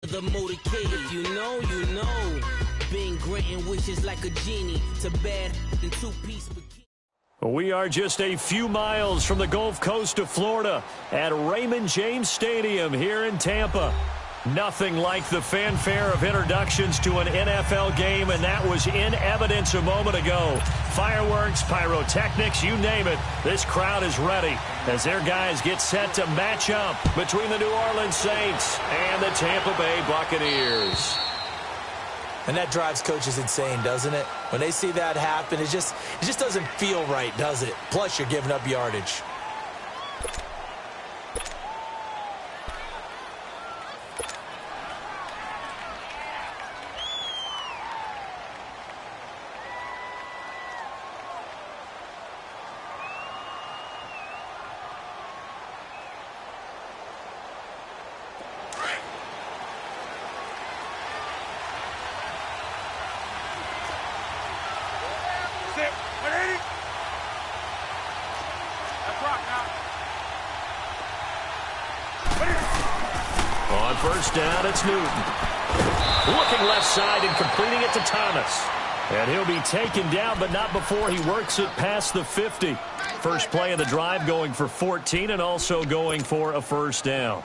The motorcade, if you know, you know. Been granting wishes like a genie to bad in two-piece bikini. We are just a few miles from the Gulf Coast of Florida at Raymond James Stadium here in Tampa. Nothing like the fanfare of introductions to an NFL game, and that was in evidence a moment ago. Fireworks, pyrotechnics, you name it. This crowd is ready as their guys get set to match up between the New Orleans Saints and the Tampa Bay Buccaneers. And that drives coaches insane, doesn't it? When they see that happen, it just doesn't feel right, does it? Plus, you're giving up yardage. On first down, it's Newton. Looking left side and completing it to Thomas. And he'll be taken down, but not before he works it past the 50. First play of the drive going for 14 and also going for a first down.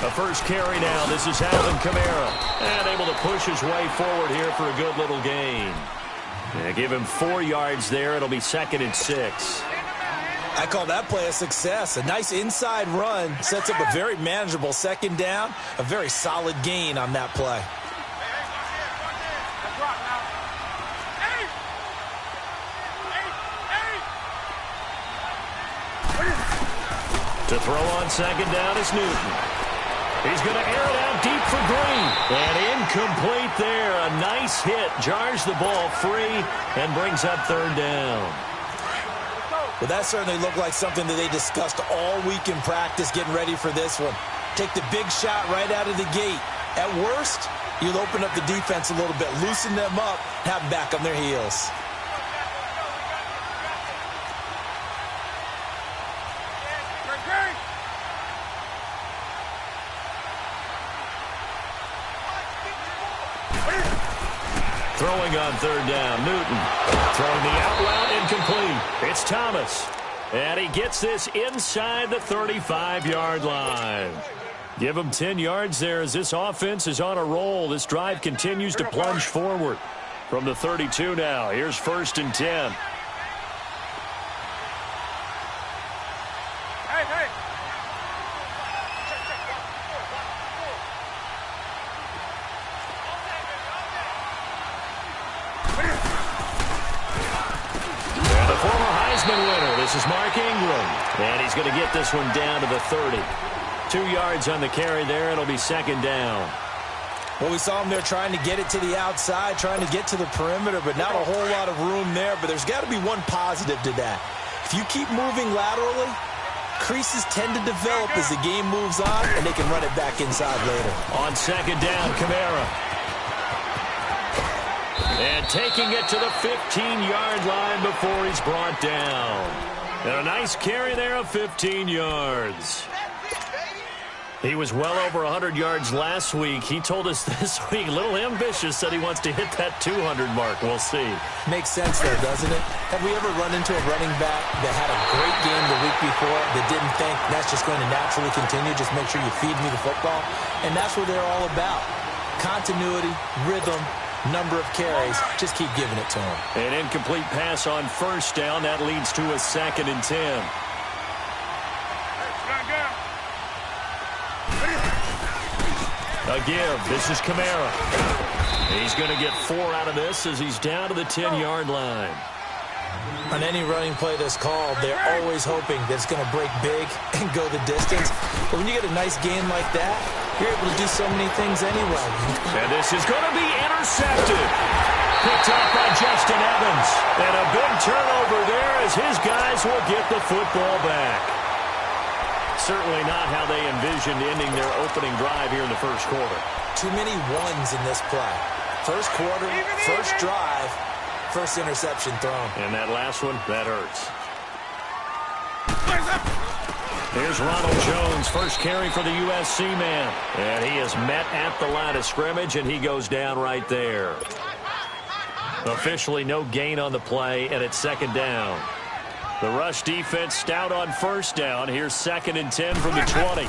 A first carry now. This is Alvin Kamara. And able to push his way forward here for a good little gain. Give him 4 yards there. It'll be 2nd and 6. I call that play a success. A nice inside run sets up a very manageable 2nd down. A very solid gain on that play. To throw on 2nd down is Newton. He's going to air it out deep for Green. And incomplete there. A nice hit. Jars the ball free and brings up 3rd down. Well, that certainly looked like something that they discussed all week in practice getting ready for this one. Take the big shot right out of the gate. At worst, you'll open up the defense a little bit, loosen them up, have them back on their heels. Throwing on 3rd down, Newton. Throwing the out route incomplete. It's Thomas. And he gets this inside the 35-yard line. Give him 10 yards there as this offense is on a roll. This drive continues to plunge forward. From the 32 now, here's 1st and 10. This is Mark Ingram, and he's going to get this one down to the 30. 2 yards on the carry there. It'll be 2nd down. Well, we saw him there trying to get it to the outside, trying to get to the perimeter, but not a whole lot of room there. But there's got to be one positive to that. If you keep moving laterally, creases tend to develop as the game moves on, and they can run it back inside later. On 2nd down, Kamara. And taking it to the 15-yard line before he's brought down. And a nice carry there of 15 yards. He was well over 100 yards last week. He told us this week, a little ambitious, said he wants to hit that 200 mark. We'll see. Makes sense, though, doesn't it? Have we ever run into a running back that had a great game the week before that didn't think that's just going to naturally continue? Just make sure you feed me the football. And that's what they're all about. Continuity, rhythm, number of carries. Just keep giving it to him. An incomplete pass on 1st down. That leads to a 2nd and 10. A give. This is Kamara. He's going to get 4 out of this as he's down to the 10-yard line. On any running play that's called, they're always hoping that it's going to break big and go the distance. But when you get a nice game like that, you're able to do so many things anyway. And this is going to be intercepted. Picked up by Justin Evans. And a big turnover there as his guys will get the football back. Certainly not how they envisioned ending their opening drive here in the first quarter. Too many ones in this play. First quarter, first drive, first interception thrown. And that last one, that hurts. Here's Ronald Jones, first carry for the USC man. And he is met at the line of scrimmage, and he goes down right there. Officially no gain on the play, and it's second down. The rush defense stout on first down. Here's 2nd and 10 from the 20.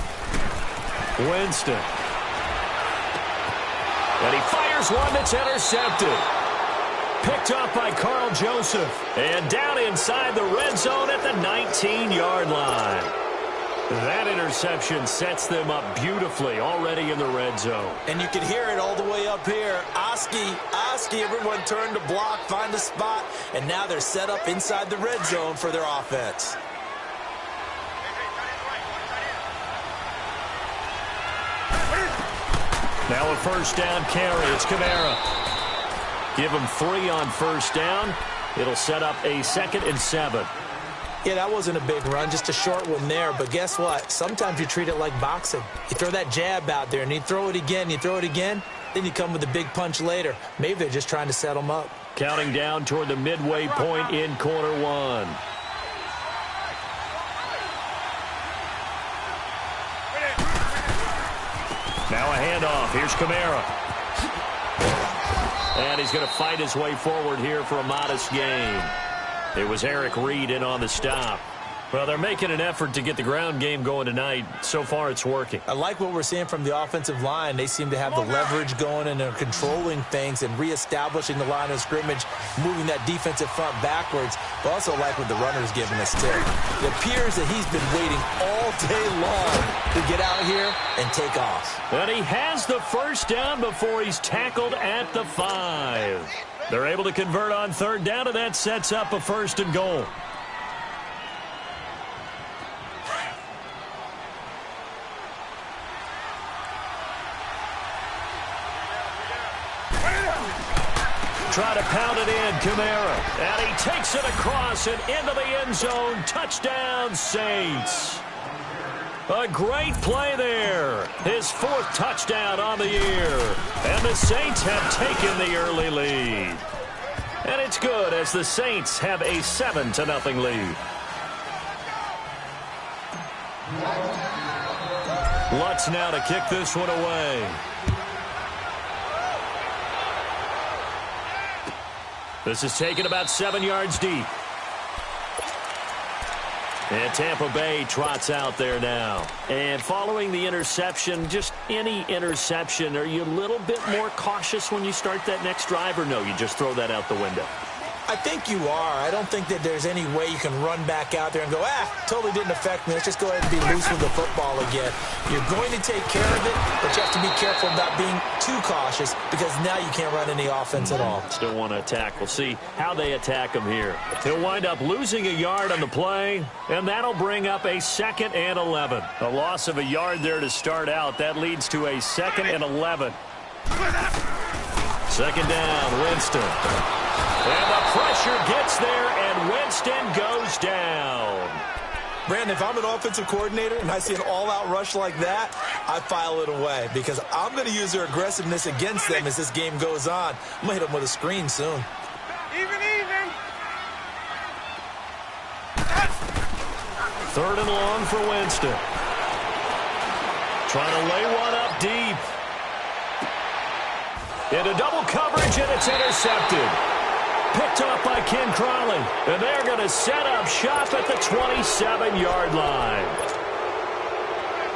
Winston. And he fires one that's intercepted. Picked up by Carl Joseph. And down inside the red zone at the 19-yard line. That interception sets them up beautifully already in the red zone. And you can hear it all the way up here. Oski, everyone turned to block, find a spot, and now they're set up inside the red zone for their offense. Now a first down carry. It's Kamara. Give him 3 on first down. It'll set up a 2nd and 7. Yeah, that wasn't a big run, just a short one there. But guess what? Sometimes you treat it like boxing. You throw that jab out there, and you throw it again, then you come with a big punch later. Maybe they're just trying to set them up. Counting down toward the midway point in quarter one. Now a handoff. Here's Kamara. And he's going to fight his way forward here for a modest gain. It was Eric Reed in on the stop. Well, they're making an effort to get the ground game going tonight. So far, it's working. I like what we're seeing from the offensive line. They seem to have the leverage going, and they're controlling things and reestablishing the line of scrimmage, moving that defensive front backwards. But also like what the runner's giving us, too. It appears that he's been waiting all day long to get out here and take off. And he has the first down before he's tackled at the 5. They're able to convert on third down, and that sets up a 1st and goal. Try to pound it in, Kamara. And he takes it across and into the end zone. Touchdown, Saints. A great play there. His 4th touchdown on the year. And the Saints have taken the early lead. And it's good as the Saints have a 7-0 lead. Lutz now to kick this one away. This is taken about 7 yards deep. And Tampa Bay trots out there now. And following the interception, just any interception, are you a little bit more cautious when you start that next drive, or no, you just throw that out the window? I think you are. I don't think that there's any way you can run back out there and go, totally didn't affect me. Let's just go ahead and be loose with the football again. You're going to take care of it, but you have to be careful about being too cautious because now you can't run any offense at all. Still want to attack. We'll see how they attack him here. He'll wind up losing a yard on the play, and that'll bring up a 2nd and 11. A loss of a yard there to start out. That leads to a 2nd and 11. 2nd down, Winston. And the pressure gets there, and Winston goes down. Brandon, if I'm an offensive coordinator and I see an all-out rush like that, I file it away because I'm going to use their aggressiveness against them as this game goes on. I'm going to hit them with a screen soon. Even. 3rd and long for Winston. Trying to lay one up deep. Into double coverage, and it's intercepted. Picked up by Ken Crawley. And they're going to set up shop at the 27-yard line.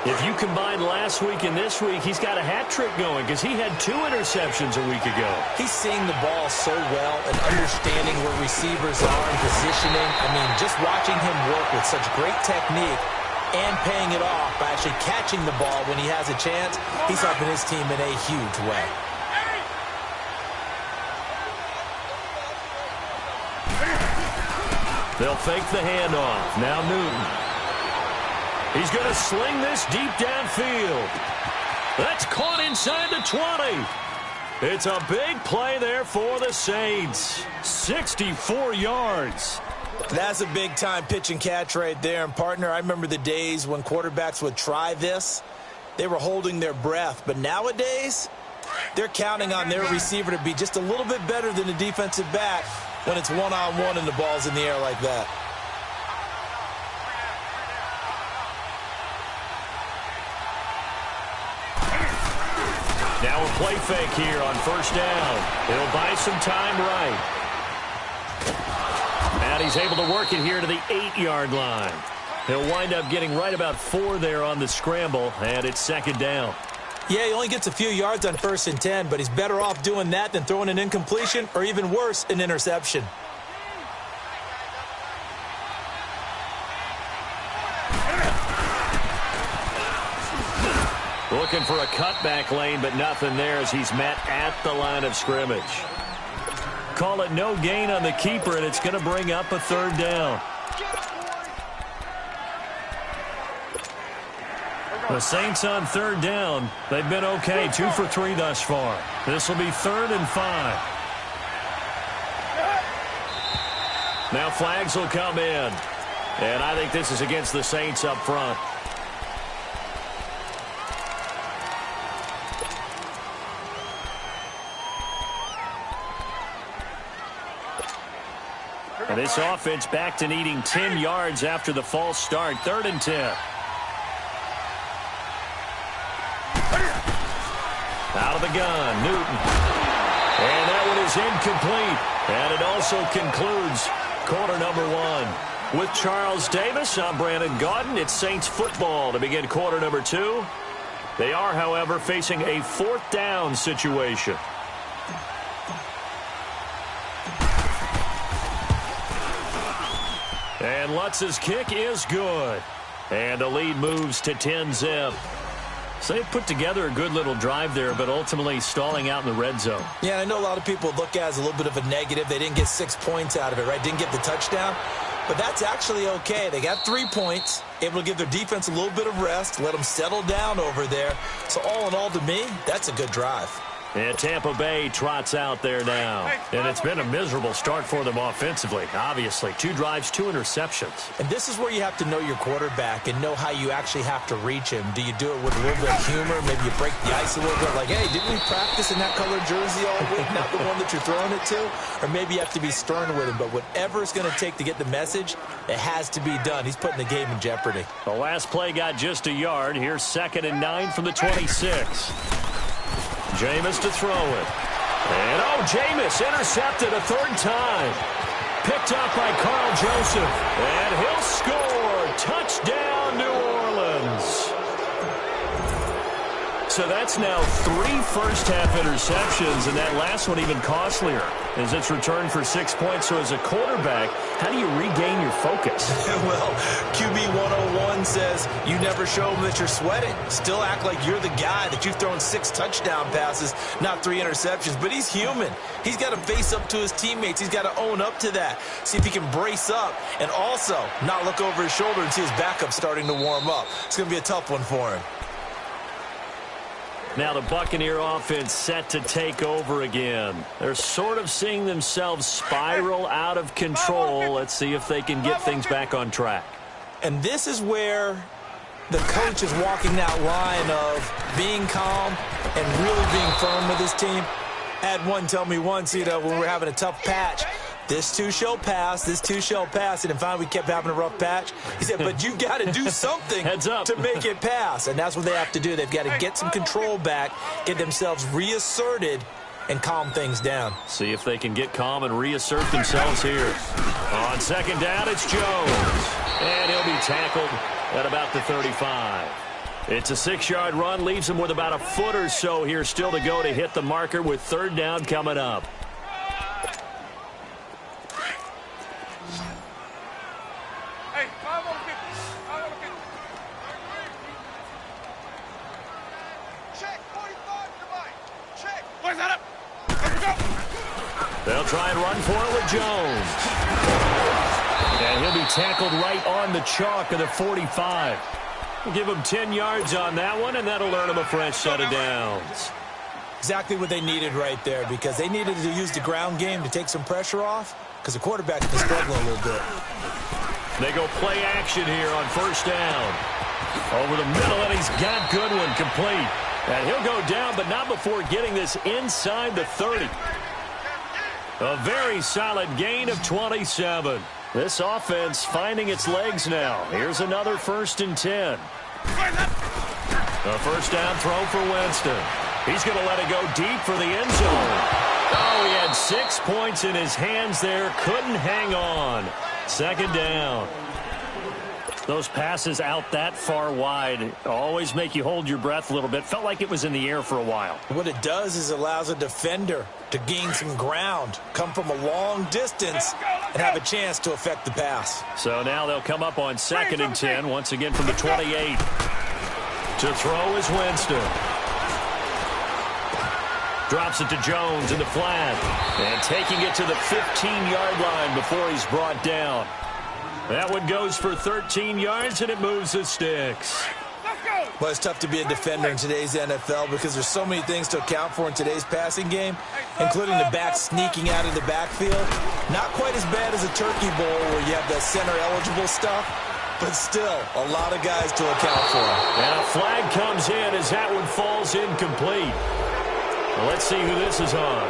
If you combine last week and this week, he's got a hat trick going because he had 2 interceptions a week ago. He's seeing the ball so well and understanding where receivers are and positioning. I mean, just watching him work with such great technique and paying it off by actually catching the ball when he has a chance, he's helping his team in a huge way. They'll fake the handoff. Now Newton. He's going to sling this deep downfield. That's caught inside the 20. It's a big play there for the Saints. 64 yards. That's a big-time pitch and catch right there. And, partner, I remember the days when quarterbacks would try this. They were holding their breath. But nowadays, They're counting on their receiver to be just a little bit better than the defensive back when it's one-on-one and the ball's in the air like that. Now a play fake here on first down. He'll buy some time right. And he's able to work it here to the 8-yard line. He'll wind up getting right about 4 there on the scramble, and it's second down. Yeah, he only gets a few yards on 1st and 10, but he's better off doing that than throwing an incompletion or even worse, an interception. Looking for a cutback lane, but nothing there as he's met at the line of scrimmage. Call it no gain on the keeper, and it's going to bring up a 3rd down. The Saints on 3rd down. They've been okay, 2 for 3 thus far. This will be 3rd and 5. Now flags will come in. And I think this is against the Saints up front. And this offense back to needing 10 yards after the false start. 3rd and 10. Out of the gun, Newton. And that one is incomplete. And it also concludes quarter number 1. With Charles Davis, I'm Brandon Gaudin. It's Saints football to begin quarter number 2. They are, however, facing a 4th down situation. And Lutz's kick is good. And the lead moves to 10-zip. So they put together a good little drive there, but ultimately stalling out in the red zone. Yeah, I know a lot of people look at it as a little bit of a negative. They didn't get 6 points out of it, right? Didn't get the touchdown. But that's actually okay. They got 3 points, able to give their defense a little bit of rest, let them settle down over there. So all in all, to me, that's a good drive. And Tampa Bay trots out there now. And it's been a miserable start for them offensively, obviously. 2 drives, 2 interceptions. And this is where you have to know your quarterback and know how you actually have to reach him. Do you do it with a little bit of humor? Maybe you break the ice a little bit, like, hey, didn't we practice in that colored jersey all week, not the one that you're throwing it to? Or maybe you have to be stern with him. But whatever it's going to take to get the message, it has to be done. He's putting the game in jeopardy. The last play got just a yard. Here's 2nd and 9 from the 26. Jameis to throw it. And, Jameis intercepted a 3rd time. Picked up by Carl Joseph. And he'll score. Touchdown, New Orleans. So that's now 3 first-half interceptions, and that last one even costlier as it's returned for 6 points. So as a quarterback, how do you regain your focus? Well, QB 101 says you never show them that you're sweating. Still act like you're the guy, that you've thrown 6 touchdown passes, not 3 interceptions. But he's human. He's got to face up to his teammates. He's got to own up to that. See if he can brace up and also not look over his shoulder and see his backup starting to warm up. It's going to be a tough one for him. Now the Buccaneer offense set to take over again. They're sort of seeing themselves spiral out of control. Let's see if they can get things back on track. And this is where the coach is walking that line of being calm and really being firm with his team. I had one tell me once, when we were having a tough patch, this too shall pass, this too shall pass. And then finally we kept having a rough patch. He said, but you got to do something Heads up. to make it pass. And that's what they have to do. They've got to get some control back, get themselves reasserted, and calm things down. See if they can get calm and reassert themselves here. On 2nd down, it's Jones. And he'll be tackled at about the 35. It's a 6-yard run, leaves him with about a foot or so here still to go to hit the marker with 3rd down coming up. They'll try and run for it with Jones. And he'll be tackled right on the chalk of the 45. We'll give him 10 yards on that one, and that'll earn him a fresh set of downs. Exactly what they needed right there, because they needed to use the ground game to take some pressure off, because the quarterback's been struggling a little bit. They go play action here on 1st down. Over the middle, and he's got Goodwin complete. And he'll go down, but not before getting this inside the 30. A very solid gain of 27. This offense finding its legs now. Here's another 1st and 10. A first down throw for Winston. He's going to let it go deep for the end zone. Oh, he had 6 points in his hands there. Couldn't hang on. 2nd down. Those passes out that far wide always make you hold your breath a little bit. Felt like it was in the air for a while. What it does is allows a defender to gain some ground, come from a long distance, and have a chance to affect the pass. So now they'll come up on 2nd and 10, once again from the 28. To throw is Winston. Drops it to Jones in the flat. And taking it to the 15-yard line before he's brought down. That one goes for 13 yards, and it moves the sticks. Well, it's tough to be a defender in today's NFL because there's so many things to account for in today's passing game, including the back sneaking out of the backfield. Not quite as bad as a turkey bowl where you have that center-eligible stuff, but still a lot of guys to account for. And a flag comes in as that one falls incomplete. Well, let's see who this is on.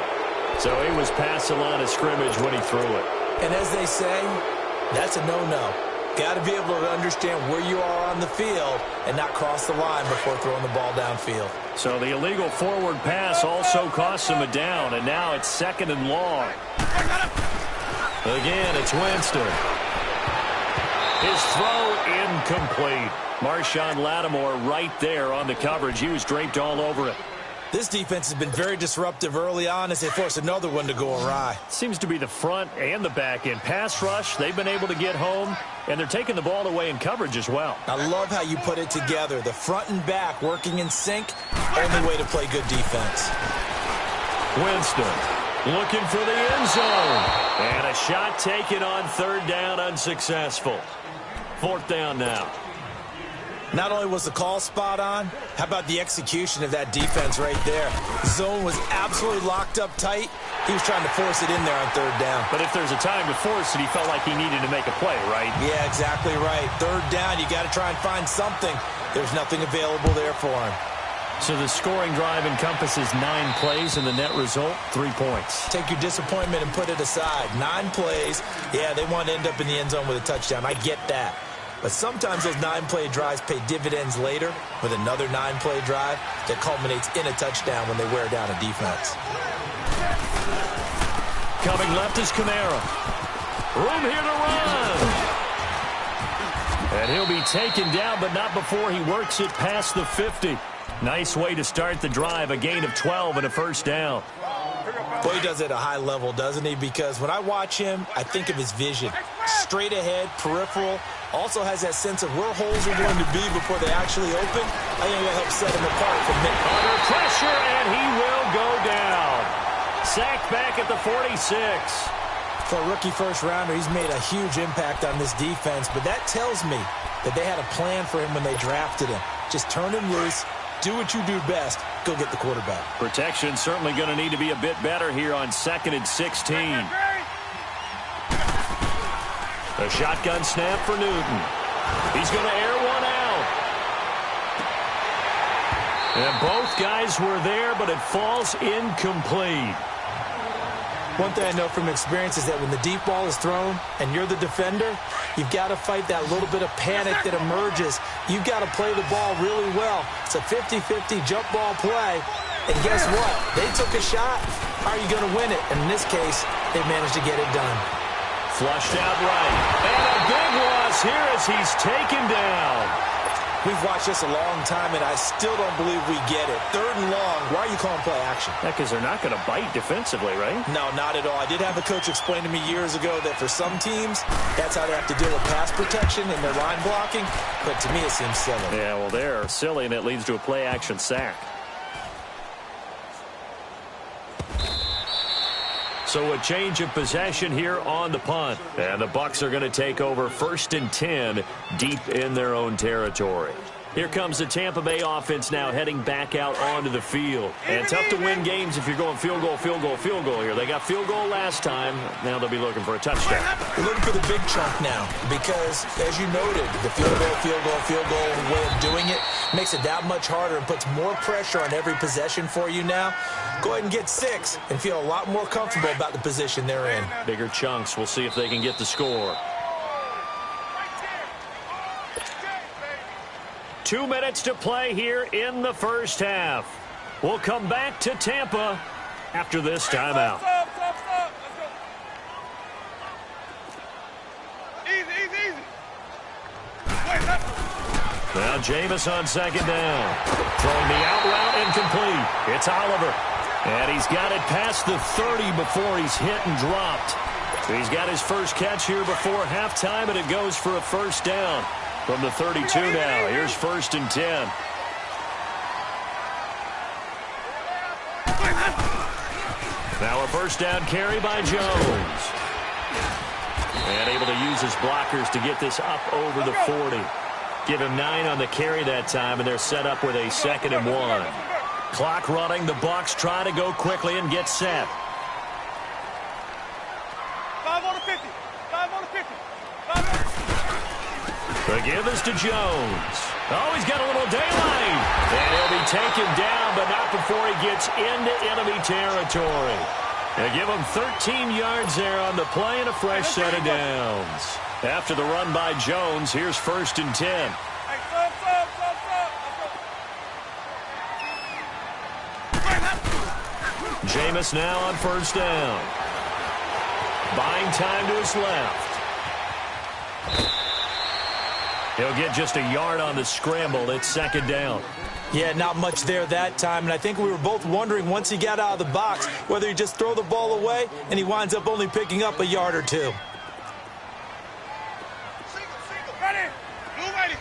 So he was past the line of scrimmage when he threw it. And as they say, that's a no-no. Got to be able to understand where you are on the field and not cross the line before throwing the ball downfield. So the illegal forward pass also costs him a down, and now it's 2nd and long. Again, it's Winston. His throw incomplete. Marshawn Lattimore right there on the coverage. He was draped all over it. This defense has been very disruptive early on as they force another one to go awry. Seems to be the front and the back end. Pass rush, they've been able to get home, and they're taking the ball away in coverage as well. I love how you put it together. The front and back working in sync, only way to play good defense. Winston looking for the end zone. And a shot taken on 3rd down, unsuccessful. 4th down now. Not only was the call spot on, how about the execution of that defense right there? Zone was absolutely locked up tight. He was trying to force it in there on 3rd down. But if there's a time to force it, he felt like he needed to make a play, right? Yeah, exactly right. 3rd down, you got to try and find something. There's nothing available there for him. So the scoring drive encompasses 9 plays, and the net result, 3 points. Take your disappointment and put it aside. 9 plays. Yeah, they want to end up in the end zone with a touchdown. I get that. But sometimes those 9-play drives pay dividends later with another 9-play drive that culminates in a touchdown when they wear down a defense. Coming left is Kamara. Room here to run. And he'll be taken down, but not before he works it past the 50. Nice way to start the drive. A gain of 12 and a 1st down. Boy, he does it at a high level, doesn't he? Because when I watch him, I think of his vision. Straight ahead, peripheral. Also has that sense of where holes are going to be before they actually open. I think that helps set him apart from Nick. Under pressure, and he will go down. Sacked back at the 46. For a rookie first-rounder, he's made a huge impact on this defense, but that tells me that they had a plan for him when they drafted him. Just turn him loose, do what you do best, go get the quarterback. Protection certainly going to need to be a bit better here on 2nd and 16. A shotgun snap for Newton. He's going to air one out. And both guys were there, but it falls incomplete. One thing I know from experience is that when the deep ball is thrown and you're the defender, you've got to fight that little bit of panic that emerges. You've got to play the ball really well. It's a 50-50 jump ball play. And guess what? They took a shot. How are you going to win it? And in this case, they managed to get it done. Flushed out right. And a big loss here as he's taken down. We've watched this a long time, and I still don't believe we get it. 3rd and long. Why are you calling play action? Yeah, because they're not going to bite defensively, right? No, not at all. I did have a coach explain to me years ago that for some teams, that's how they have to deal with pass protection and their line blocking. But to me, it seems silly. Yeah, well, they're silly, and it leads to a play action sack. So a change of possession here on the punt. And the Bucs are going to take over 1st and 10 deep in their own territory. Here comes the Tampa Bay offense now heading back out onto the field. And tough to win games if you're going field goal, field goal, field goal here. They got field goal last time. Now they'll be looking for a touchdown. We're looking for the big chunk now because, as you noted, the field goal way of doing it makes it that much harder and puts more pressure on every possession for you now. Go ahead and get 6 and feel a lot more comfortable about the position they're in. Bigger chunks. We'll see if they can get the score. 2 minutes to play here in the first half. We'll come back to Tampa after this timeout. Easy. Now Jameis on second down. Throwing the out route incomplete. It's Oliver. And he's got it past the 30 before he's hit and dropped. He's got his first catch here before halftime, and it goes for a first down. From the 32 now, here's 1st and 10. Now a first down carry by Jones. And able to use his blockers to get this up over the 40. Give him 9 on the carry that time, and they're set up with a 2nd and 1. Clock running, the Bucs try to go quickly and get set. 5 on the 50. 5 on the 50. The give is to Jones. Oh, he's got a little daylight. And he'll be taken down, but not before he gets into enemy territory. They give him 13 yards there on the play and a fresh set of downs. After the run by Jones, here's 1st and 10. Jameis now on first down. Buying time to his left. He'll get just a yard on the scramble. It's 2nd down. Yeah, not much there that time, and I think we were both wondering once he got out of the box whether he just throw the ball away, and he winds up only picking up a yard or 2. Ready. Blue ready.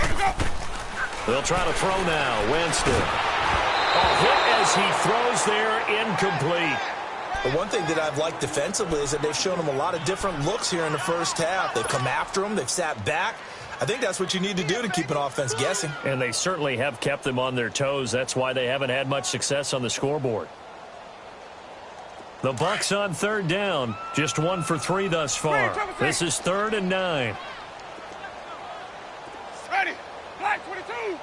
45. They'll try to throw now. Winston. Hit as he throws there, incomplete. The one thing that I've liked defensively is that they've shown him a lot of different looks here in the first half. They've come after him. They've sat back. I think that's what you need to do to keep an offense guessing. And they certainly have kept them on their toes. That's why they haven't had much success on the scoreboard. The Bucs on 3rd down. Just 1 for 3 thus far. This is 3rd and 9. Ready. Black 22.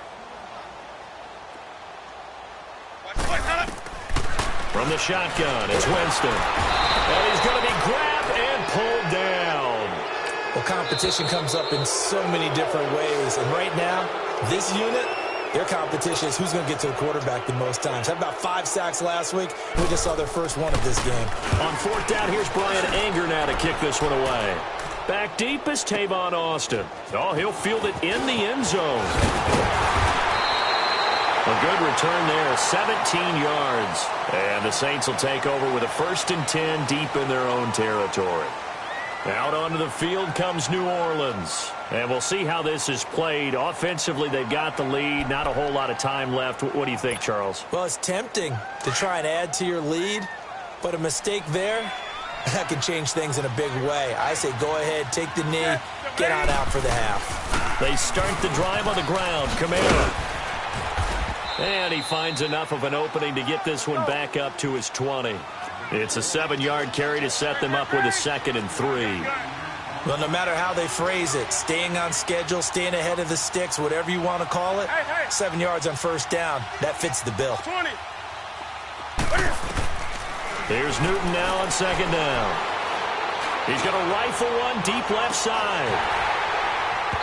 From the shotgun, it's Winston. And he's going to be grabbed and pulled down. Well, competition comes up in so many different ways. And right now, this unit, their competition is who's going to get to the quarterback the most times. Had about 5 sacks last week. We just saw their first one of this game. On 4th down, here's Brian Anger now to kick this one away. Back deep is Tavon Austin. Oh, he'll field it in the end zone. A good return there, 17 yards. And the Saints will take over with a 1st and 10 deep in their own territory. Out onto the field comes New Orleans. And we'll see how this is played. Offensively, they've got the lead. Not a whole lot of time left. What do you think, Charles? Well, it's tempting to try and add to your lead, but a mistake there, that can change things in a big way. I say go ahead, take the knee, get on out for the half. They start the drive on the ground. Kamara. And he finds enough of an opening to get this one back up to his 20. It's a 7-yard carry to set them up with a 2nd and 3. Well, no matter how they phrase it, staying on schedule, staying ahead of the sticks, whatever you want to call it, 7 yards on 1st down, that fits the bill. 20. Here's Newton now on 2nd down. He's going to rifle one deep left side.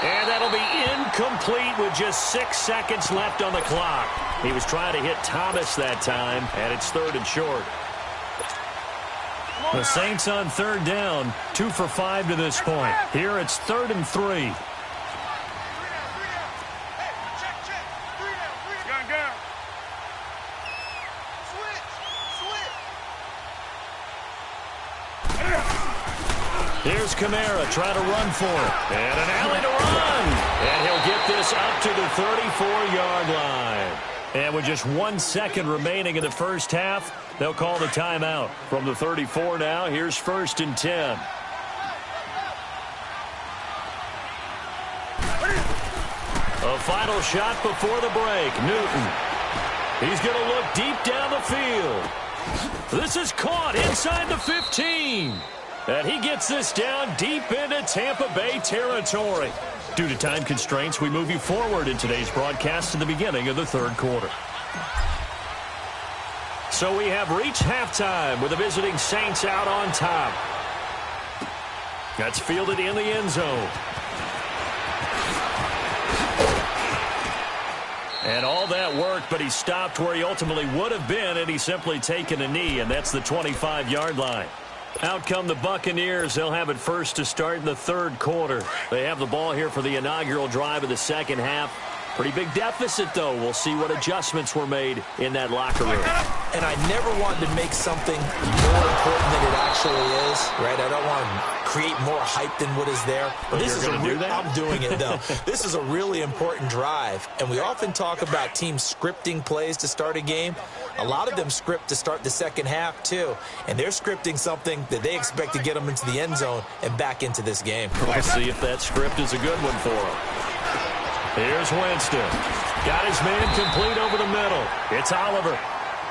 And that'll be incomplete with just 6 seconds left on the clock. He was trying to hit Thomas that time, and it's 3rd and short. The Saints on 3rd down, 2 for 5 to this point. Here it's 3rd and 3. Here's Kamara trying to run for it. And an alley to run. And he'll get this up to the 34-yard line. And with just 1 second remaining in the first half, they'll call the timeout. From the 34 now, here's 1st and 10. The final shot before the break. Newton. He's going to look deep down the field. This is caught inside the 15. And he gets this down deep into Tampa Bay territory. Due to time constraints, we move you forward in today's broadcast to the beginning of the third quarter. So we have reached halftime with the visiting Saints out on top. That's fielded in the end zone. And all that work, but he stopped where he ultimately would have been, and he's simply taken a knee, and that's the 25-yard line. Out come the Buccaneers. They'll have it first to start in the third quarter. They have the ball here for the inaugural drive of the second half. Pretty big deficit, though. We'll see what adjustments were made in that locker room. And I never wanted to make something more important than it actually is, right? I don't want to create more hype than what is there. But this is going to do that? I'm doing it, though. This is a really important drive. And we often talk about teams scripting plays to start a game. A lot of them script to start the second half, too. And they're scripting something that they expect to get them into the end zone and back into this game. We'll see if that script is a good one for them. Here's Winston. Got his man complete over the middle. It's Oliver.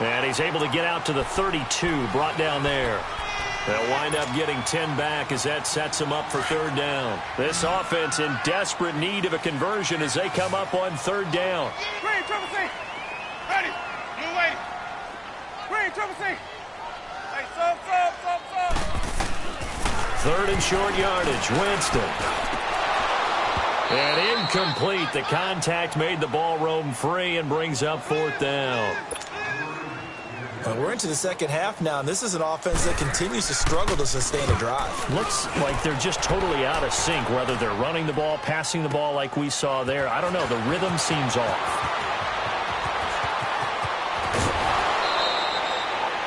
And he's able to get out to the 32, brought down there. They'll wind up getting 10 back as that sets them up for third down. This offense in desperate need of a conversion as they come up on third down. Green, triple C. Ready. Blue lady. Green, triple C. Hey, sub. Third and short yardage. Winston. And incomplete. The contact made the ball roam free and brings up fourth down. We're into the second half now, and this is an offense that continues to struggle to sustain a drive. Looks like they're just totally out of sync, whether they're running the ball, passing the ball like we saw there. I don't know. The rhythm seems off.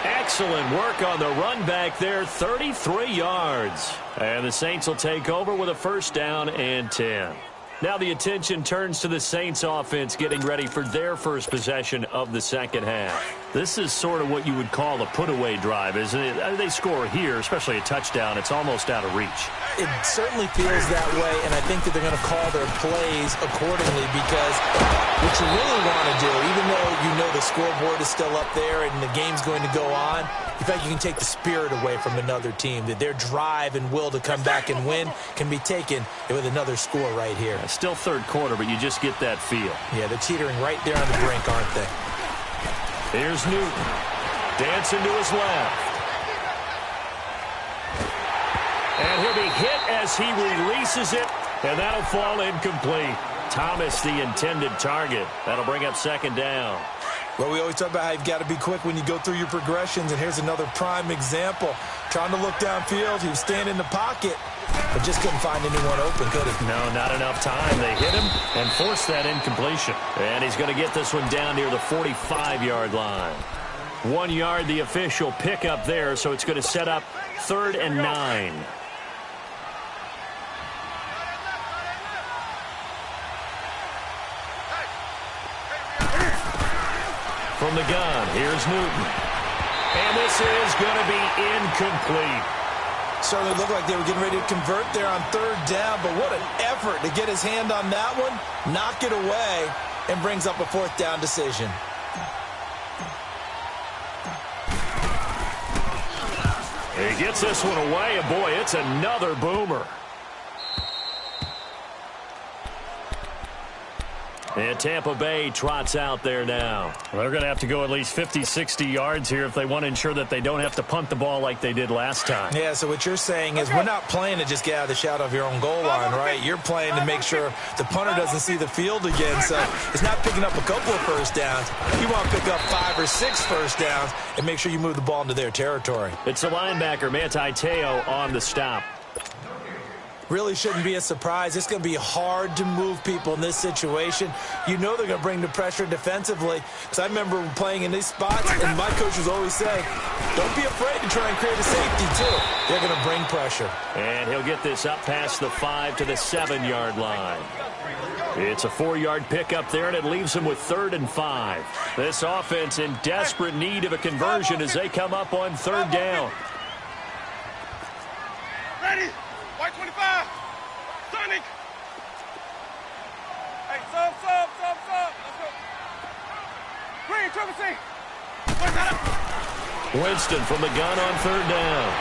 Excellent work on the run back there, 33 yards. And the Saints will take over with a first down and 10. Now the attention turns to the Saints offense getting ready for their first possession of the second half. This is sort of what you would call a put-away drive, isn't it? They score here, especially a touchdown. It's almost out of reach. It certainly feels that way, and I think that they're going to call their plays accordingly because what you really want to do, even though you know the scoreboard is still up there and the game's going to go on, in fact, you can take the spirit away from another team, that their drive and will to come back and win can be taken with another score right here. It's still third quarter, but you just get that feel. Yeah, they're teetering right there on the brink, aren't they? Here's Newton. Dancing to his left. And he'll be hit as he releases it, and that'll fall incomplete. Thomas, the intended target. That'll bring up second down. Well, we always talk about how you've got to be quick when you go through your progressions, and here's another prime example. Trying to look downfield, he was standing in the pocket, but just couldn't find anyone open, could he? No, not enough time. They hit him and forced that incompletion. And he's going to get this one down near the 45-yard line. 1 yard, the official pickup there, so it's going to set up 3rd and 9. From the gun, here's Newton. And this is going to be incomplete. Certainly looked like they were getting ready to convert there on third down, but what an effort to get his hand on that one, knock it away, and brings up a fourth down decision. He gets this one away, and boy, it's another boomer. And Tampa Bay trots out there now. Well, they're going to have to go at least 50, 60 yards here if they want to ensure that they don't have to punt the ball like they did last time. Yeah, so what you're saying is we're not playing to just get out of the shadow of your own goal line, right? You're playing to make sure the punter doesn't see the field again. So it's not picking up a couple of first downs. You want to pick up 5 or 6 first downs and make sure you move the ball into their territory. It's the linebacker, Manti Te'o, on the stop. Really shouldn't be a surprise. It's going to be hard to move people in this situation. You know they're going to bring the pressure defensively. Because I remember playing in these spots, and my coach was always saying, don't be afraid to try and create a safety, too. They're going to bring pressure. And he'll get this up past the 5 to the 7-yard line. It's a 4-yard pickup there, and it leaves him with 3rd and 5. This offense in desperate need of a conversion as they come up on 3rd down. Ready? White 25. Sonic. Hey, sub. Winston from the gun on third down.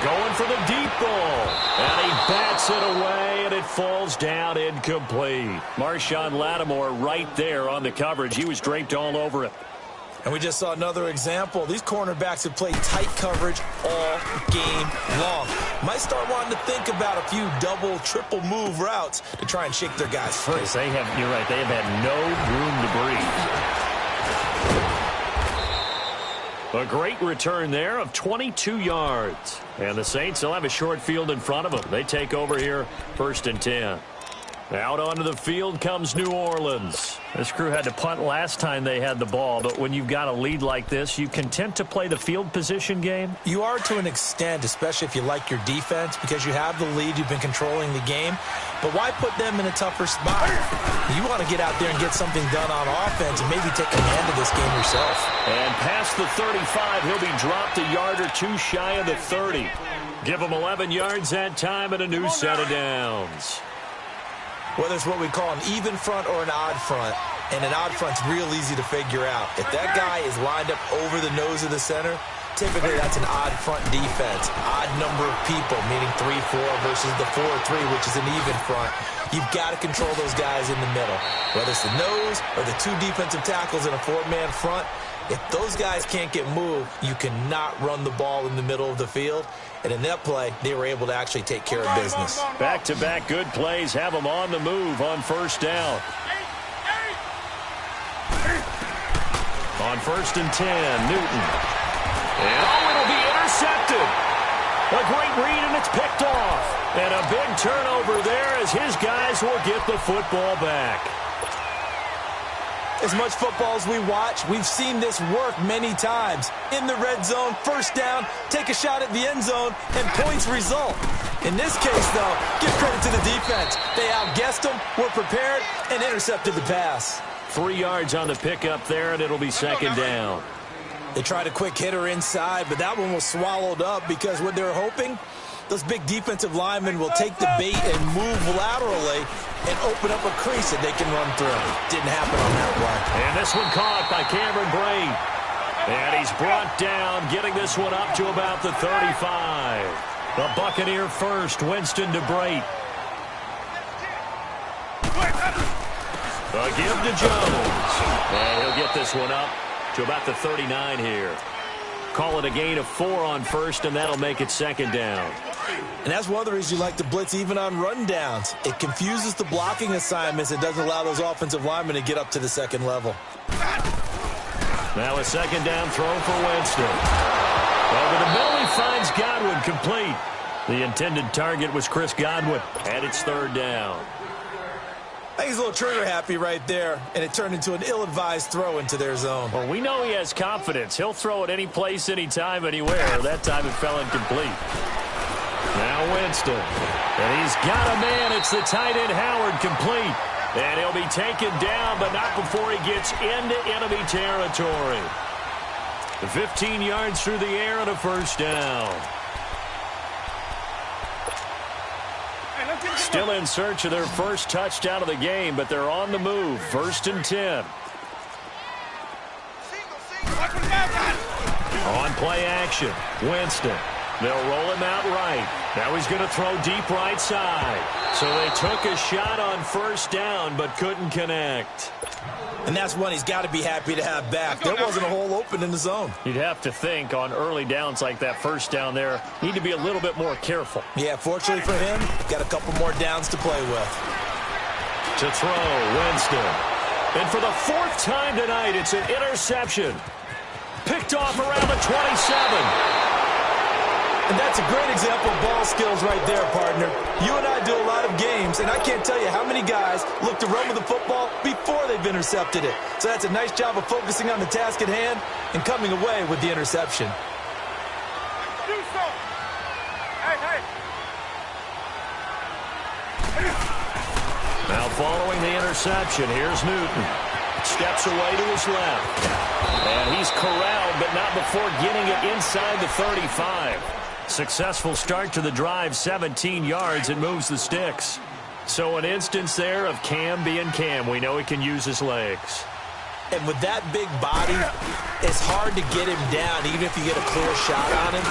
Going for the deep ball. And he bats it away, and it falls down incomplete. Marshawn Lattimore right there on the coverage. He was draped all over it. And we just saw another example. These cornerbacks have played tight coverage all game long. Might start wanting to think about a few double, triple move routes to try and shake their guys free. You're right, they have had no room to breathe. A great return there of 22 yards. And the Saints will have a short field in front of them. They take over here, 1st and 10. Out onto the field comes New Orleans. This crew had to punt last time they had the ball, but when you've got a lead like this, you content to play the field position game? You are to an extent, especially if you like your defense, because you have the lead, you've been controlling the game. But why put them in a tougher spot? You want to get out there and get something done on offense and maybe take command of this game yourself. And past the 35, he'll be dropped a yard or two shy of the 30. Give him 11 yards that time and a new set of downs. Whether it's what we call an even front or an odd front, and an odd front's real easy to figure out. If that guy is lined up over the nose of the center, typically that's an odd front defense. Odd number of people, meaning 3-4 versus the 4-3, which is an even front. You've got to control those guys in the middle. Whether it's the nose or the two defensive tackles in a 4-man front, if those guys can't get moved, you cannot run the ball in the middle of the field. And in that play, they were able to actually take care of business. Back-to-back good plays have them on the move on 1st down. On 1st and 10, Newton. And it'll be intercepted. A great read, and it's picked off. And a big turnover there as his guys will get the football back. As much football as we watch, we've seen this work many times. In the red zone, 1st down, take a shot at the end zone, and points result. In this case, though, give credit to the defense. They outguessed them, were prepared, and intercepted the pass. 3 yards on the pickup there, and it'll be 2nd down. They tried a quick hitter inside, but that one was swallowed up because what they were hoping, those big defensive linemen will take the bait and move laterally and open up a crease that they can run through. Didn't happen on that play. And this one caught by Cameron Brate. And he's brought down, getting this one up to about the 35. The Buccaneer first, Winston to Brate. The give to Jones. And he'll get this one up to about the 39 here. Call it a gain of 4 on 1st, and that'll make it 2nd down. And that's one of the reasons you like to blitz even on rundowns. It confuses the blocking assignments. It doesn't allow those offensive linemen to get up to the 2nd level. Now a 2nd down throw for Winston. Over the middle, he finds Godwin complete. The intended target was Chris Godwin, and it's 3rd down. I think he's a little trigger happy right there, and it turned into an ill-advised throw into their zone. Well, we know he has confidence. He'll throw it any place, anytime, anywhere. That time it fell incomplete. Now Winston. And he's got a man. It's the tight end Howard complete. And he'll be taken down, but not before he gets into enemy territory. 15 yards through the air and a 1st down. Still in search of their first touchdown of the game, but they're on the move. 1st and 10. On play action, Winston. They'll roll him out right. Now he's going to throw deep right side. So they took a shot on 1st down, but couldn't connect. And that's one he's got to be happy to have back. There wasn't a hole open in the zone. You'd have to think on early downs like that 1st down there, need to be a little bit more careful. Yeah, fortunately for him, got a couple more downs to play with. To throw, Winston. And for the 4th time tonight, it's an interception. Picked off around the 27. And that's a great example of ball skills right there, partner. You and I do a lot of games, and I can't tell you how many guys look to run with the football before they've intercepted it. So that's a nice job of focusing on the task at hand and coming away with the interception. Now following the interception, here's Newton. Steps away to his left. And he's corralled, but not before getting it inside the 35. Successful start to the drive, 17 yards, and moves the sticks. So an instance there of Cam being Cam. We know he can use his legs. And with that big body, it's hard to get him down, even if you get a clear shot on him.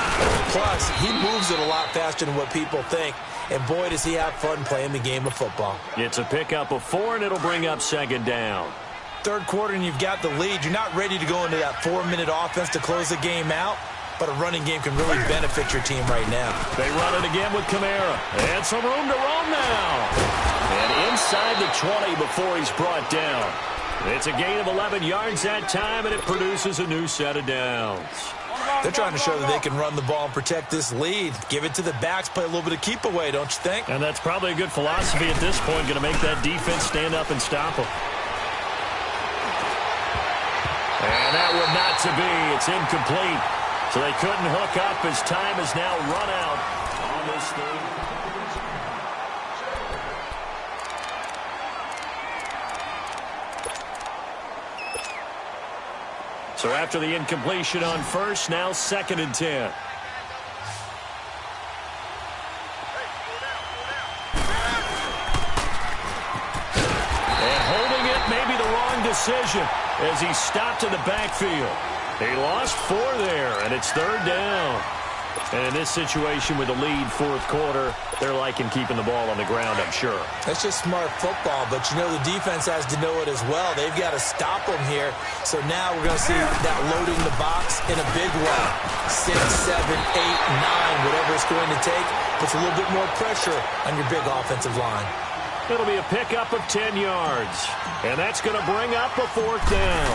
Plus, he moves it a lot faster than what people think. And boy, does he have fun playing the game of football. It's a pickup of 4, and it'll bring up second down. Third quarter, and you've got the lead. You're not ready to go into that 4-minute offense to close the game out, but a running game can really benefit your team right now. They run it again with Kamara. And some room to roam now. And inside the 20 before he's brought down. It's a gain of 11 yards that time, and it produces a new set of downs. They're trying to show that they can run the ball and protect this lead. Give it to the backs, play a little bit of keep away, don't you think? And that's probably a good philosophy at this point, going to make that defense stand up and stop them. And that would not to be. It's incomplete. So they couldn't hook up as time has now run out on this thing. So after the incompletion on first, now 2nd and 10. And holding it may be the wrong decision as he stopped in the backfield. He lost 4 there, and it's 3rd down. And in this situation with the lead 4th quarter, they're liking keeping the ball on the ground, I'm sure. That's just smart football, but you know the defense has to know it as well. They've got to stop them here. So now we're going to see that loading the box in a big way. 6, 7, 8, 9, whatever it's going to take, puts a little bit more pressure on your big offensive line. It'll be a pickup of 10 yards. And that's going to bring up a 4th down.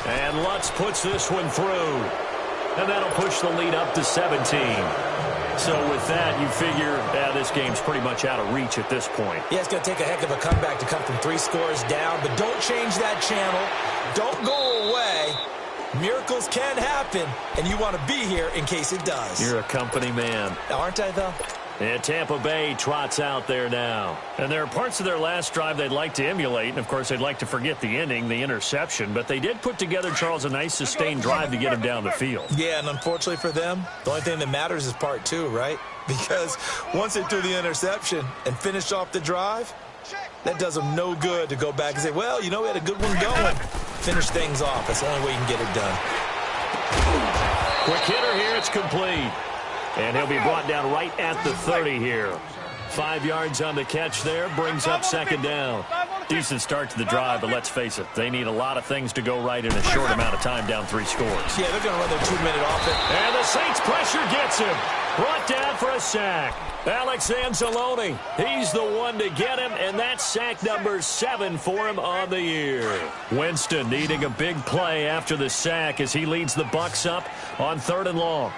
And Lutz puts this one through. And that'll push the lead up to 17. So with that, you figure this game's pretty much out of reach at this point. Yeah, it's going to take a heck of a comeback to come from 3 scores down. But don't change that channel. Don't go away. Miracles can happen, and you want to be here in case it does. You're a company man. Aren't I, though? And Tampa Bay trots out there now. And there are parts of their last drive they'd like to emulate. And, of course, they'd like to forget the ending, the interception. But they did put together, Charles, a nice sustained drive to get him down the field. Yeah, and unfortunately for them, the only thing that matters is part 2, right? Because once they threw the interception and finished off the drive, that does them no good to go back and say, well, you know, we had a good one going. Finish things off. That's the only way you can get it done. Quick hitter here. It's complete. And he'll be brought down right at the 30 here. 5 yards on the catch there. Brings up 2nd down. Decent start to the drive, but let's face it, they need a lot of things to go right in a short amount of time down 3 scores. Yeah, they're going to run their 2-minute offense. And the Saints pressure gets him. Brought down for a sack. Alex Anzalone, he's the one to get him, and that's sack number 7 for him on the year. Winston needing a big play after the sack as he leads the Bucs up on 3rd and long.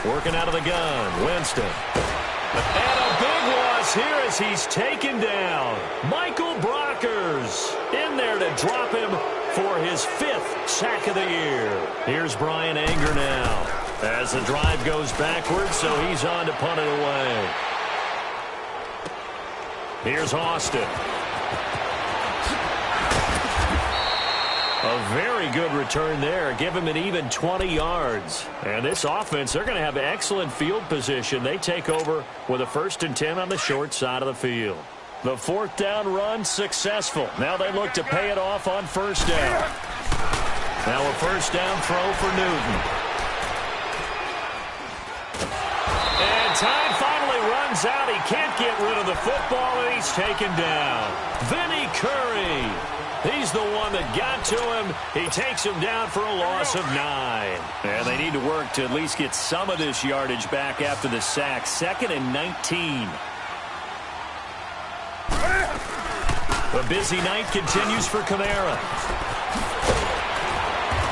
Working out of the gun, Winston. And a big loss here as he's taken down. Michael Brockers in there to drop him for his 5th sack of the year. Here's Brian Anger now as the drive goes backwards, so he's on to punt it away. Here's Austin. A very good return there. Give him an even 20 yards. And this offense, they're going to have excellent field position. They take over with a 1st and 10 on the short side of the field. The 4th down run successful. Now they look to pay it off on 1st down. Now a 1st down throw for Newton. And time finally runs out. He can't get rid of the football, and he's taken down. Vinny Curry. He's the one that got to him. He takes him down for a loss of 9. And they need to work to at least get some of this yardage back after the sack. 2nd and 19. The busy night continues for Kamara.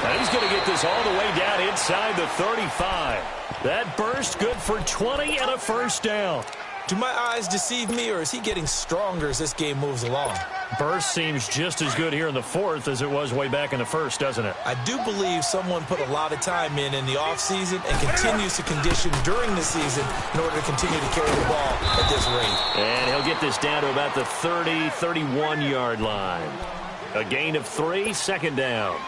And he's going to get this all the way down inside the 35. That burst good for 20 and a 1st down. Do my eyes deceive me, or is he getting stronger as this game moves along? Burst seems just as good here in the 4th as it was way back in the 1st, doesn't it? I do believe someone put a lot of time in the offseason and continues to condition during the season in order to continue to carry the ball at this rate. And he'll get this down to about the 30, 31-yard line. A gain of 3, 2nd down.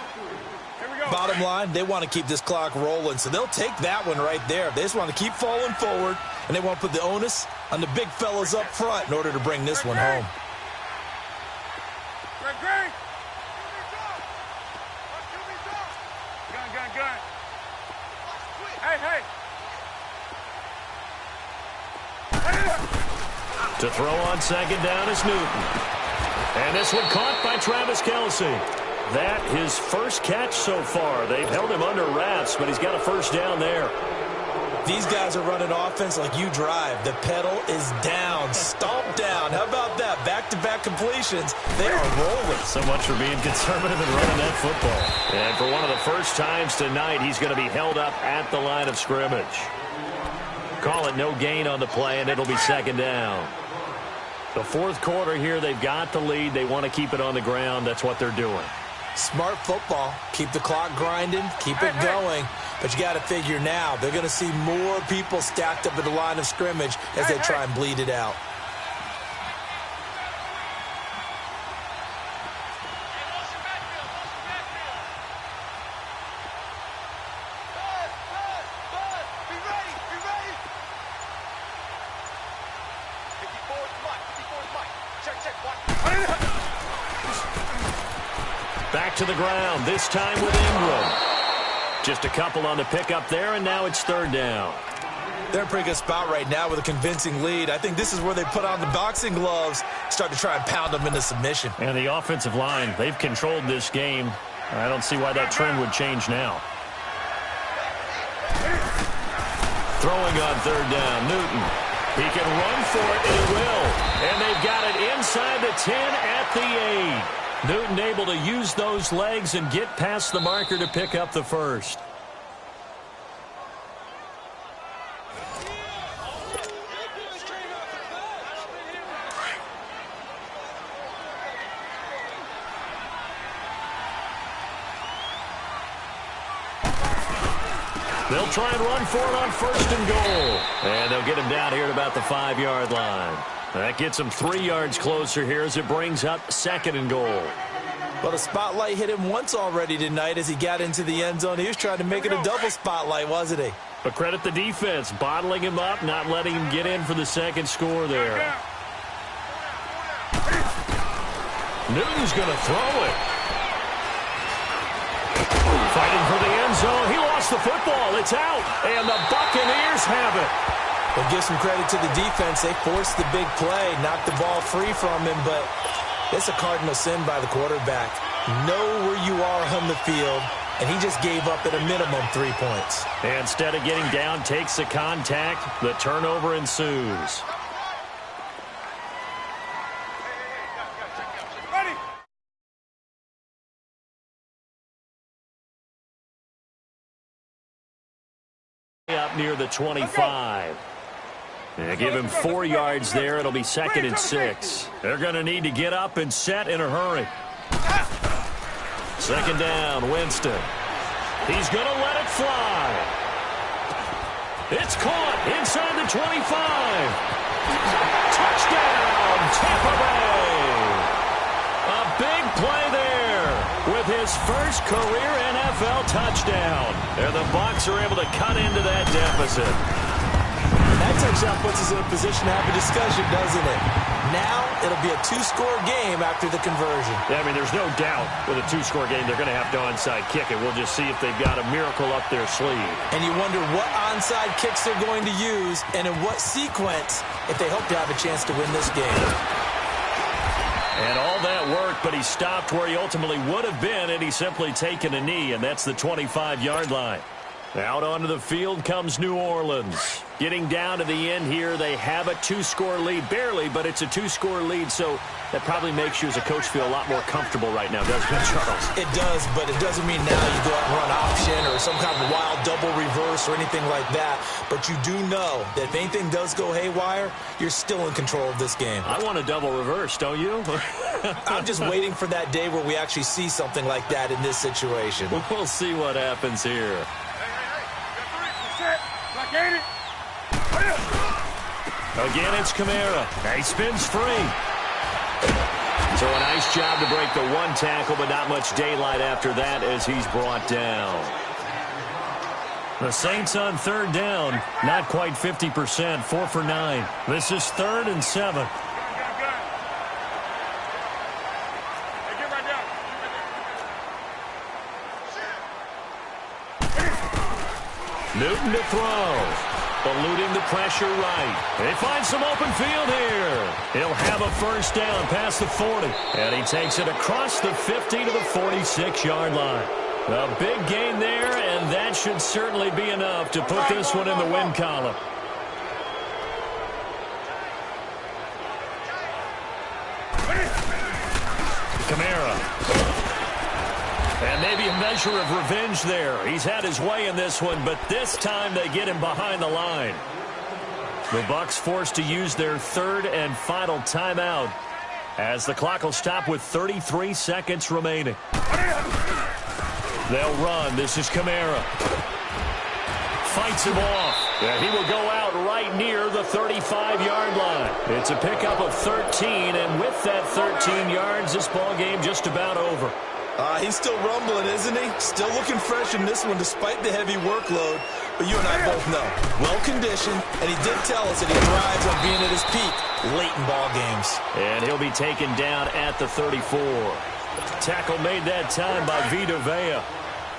Bottom line, they want to keep this clock rolling, so they'll take that one right there. They just want to keep falling forward, and they want to put the onus on the big fellas up front in order to bring this one home. gun. Hey, hey. To throw on second down is Newton. And this one caught by Travis Kelce. That his first catch so far. They've held him under wraps, but he's got a first down there. These guys are running offense like you drive. The pedal is down, stomped down. How about that? Back-to-back completions. They are rolling. So much for being conservative and running that football. And for one of the first times tonight, he's going to be held up at the line of scrimmage. Call it no gain on the play, and it'll be second down. The fourth quarter here, they've got the lead. They want to keep it on the ground. That's what they're doing. Smart football. Keep the clock grinding. Keep it going. But you got to figure now, they're going to see more people stacked up at the line of scrimmage as they try and bleed it out. Back to the ground, this time with Ingram. Just a couple on the pickup there, and now it's third down. They're in a pretty good spot right now with a convincing lead. I think this is where they put on the boxing gloves, start to try and pound them into submission. And the offensive line, they've controlled this game. I don't see why that trend would change now. Throwing on third down, Newton. He can run for it, and he will. And they've got it inside the 10 at the 8. Newton able to use those legs and get past the marker to pick up the first. They'll try and run for it on first and goal. And they'll get him down here at about the 5-yard line. That gets him 3 yards closer here as it brings up second and goal. Well, the spotlight hit him once already tonight as he got into the end zone. He was trying to make it a double spotlight, wasn't he? But credit the defense, bottling him up, not letting him get in for the second score there. Newton's going to throw it. Fighting for the end zone. He lost the football. It's out. And the Buccaneers have it. Well, give some credit to the defense. They forced the big play, knocked the ball free from him, but it's a cardinal sin by the quarterback. Know where you are on the field, and he just gave up at a minimum 3 points. And instead of getting down, takes the contact. The turnover ensues. Up near the 25. They give him 4 yards there. It'll be second and 6. They're going to need to get up and set in a hurry. Second down, Winston. He's going to let it fly. It's caught inside the 25. Touchdown, Tampa Bay. A big play there with his first career NFL touchdown. And the Bucs are able to cut into that deficit. That touchdown puts us in a position to have a discussion, doesn't it? Now it'll be a 2-score game after the conversion. Yeah, I mean, there's no doubt with a 2-score game they're going to have to onside kick it. We'll just see if they've got a miracle up their sleeve. And you wonder what onside kicks they're going to use and in what sequence if they hope to have a chance to win this game. And all that worked, but he stopped where he ultimately would have been, and he's simply taken a knee, and that's the 25-yard line. Out onto the field comes New Orleans. Getting down to the end here, they have a 2-score lead. Barely, but it's a 2-score lead, so that probably makes you as a coach feel a lot more comfortable right now, doesn't it, Charles? It does, but it doesn't mean now you go out and run option or some kind of wild double reverse or anything like that. But you do know that if anything does go haywire, you're still in control of this game. I want a double reverse, don't you? I'm just waiting for that day where we actually see something like that in this situation. We'll see what happens here. Again, it's Kamara. He spins free. So a nice job to break the one tackle, but not much daylight after that as he's brought down. The Saints on third down, not quite 50%, 4 for 9. This is 3rd and 7. Newton to throw. Eluding the pressure right. They find some open field here. He'll have a first down past the 40. And he takes it across the 50 to the 46-yard line. A big gain there, and that should certainly be enough to put this one in the win column. Kamara. And maybe a measure of revenge there. He's had his way in this one, but this time they get him behind the line. The Bucs forced to use their third and final timeout as the clock will stop with 33 seconds remaining. They'll run. This is Kamara. Fights him off. And he will go out right near the 35-yard line. It's a pickup of 13, and with that 13 yards, this ball game just about over. He's still rumbling, isn't he? Still looking fresh in this one despite the heavy workload. But you and I both know, well-conditioned, and he did tell us that he thrives on being at his peak late in ball games. And he'll be taken down at the 34. Tackle made that time by Vita Vea.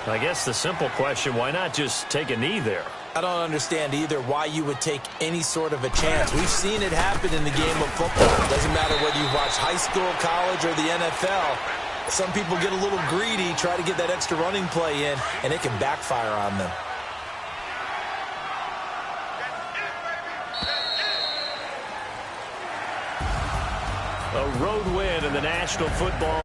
I guess the simple question, why not just take a knee there? I don't understand either why you would take any sort of a chance. We've seen it happen in the game of football. It doesn't matter whether you watch high school, college, or the NFL. Some people get a little greedy, try to get that extra running play in, and it can backfire on them. A road win in the National Football